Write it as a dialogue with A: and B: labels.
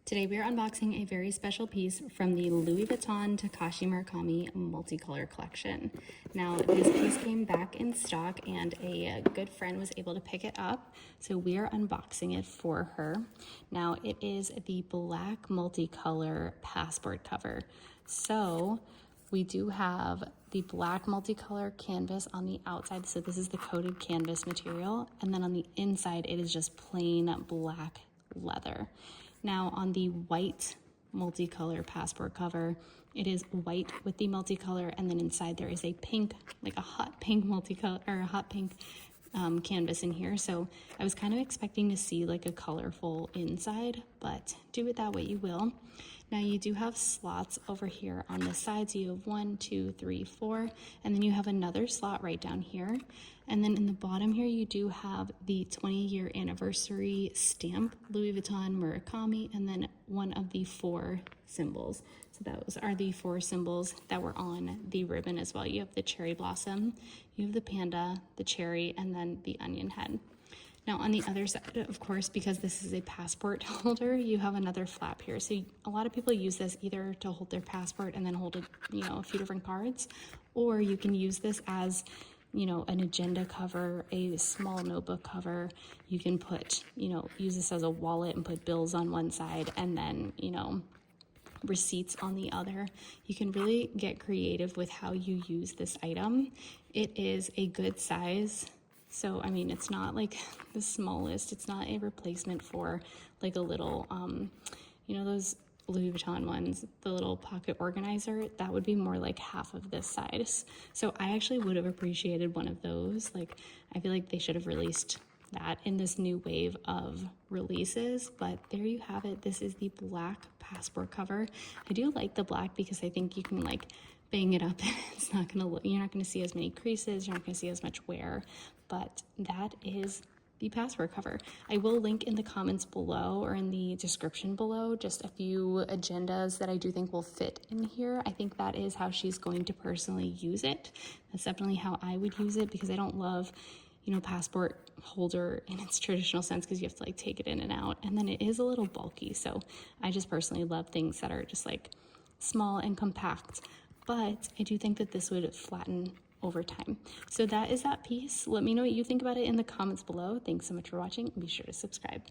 A: Today we are unboxing a very special piece from the Louis Vuitton Takashi Murakami Multicolor collection. Now this piece came back in stock and a good friend was able to pick it up, so we are unboxing it for her. Now it is the black multicolor passport cover. So we do have the black multicolor canvas on the outside, so this is the coated canvas material, and then on the inside it is just plain black leather. Now on the white multicolor passport cover, it is white with the multicolor, and then inside there is a pink, like a hot pink multicolor, or a hot pink canvas in here. So I was kind of expecting to see like a colorful inside, but do it that way you will. Now you do have slots over here on the sides. You have 1, 2, 3, 4, and then you have another slot right down here. And then in the bottom here, you do have the 20-year anniversary stamp, Louis Vuitton Murakami, and then one of the 4 symbols. So those are the 4 symbols that were on the ribbon as well. You have the cherry blossom, you have the panda, the cherry, and then the onion head. Now on the other side, of course, because this is a passport holder, you have another flap here. So a lot of people use this either to hold their passport and then hold it, a few different cards, or you can use this as, an agenda cover, a small notebook cover. You can put, use this as a wallet and put bills on one side and then, receipts on the other. You can really get creative with how you use this item. It is a good size. So, I mean, it's not like the smallest. It's not a replacement for like a little, those Louis Vuitton ones, the little pocket organizer. That would be more like half of this size. So I actually would have appreciated one of those. Like, I feel like they should have released that in this new wave of releases, but there you have it. This is the black passport cover. I do like the black because I think you can like bang it up. It's not gonna look, you're not gonna see as many creases, you're not gonna see as much wear, but that is the passport cover. I will link in the comments below or in the description below just a few agendas that I do think will fit in here. I think that is how she's going to personally use it. That's definitely how I would use it, because I don't love passport holder in its traditional sense, because you have to like take it in and out, and then it is a little bulky. So I just personally love things that are just like small and compact, but I do think that this would flatten over time. So that is that piece. Let me know what you think about it in the comments below. Thanks so much for watching, and be sure to subscribe.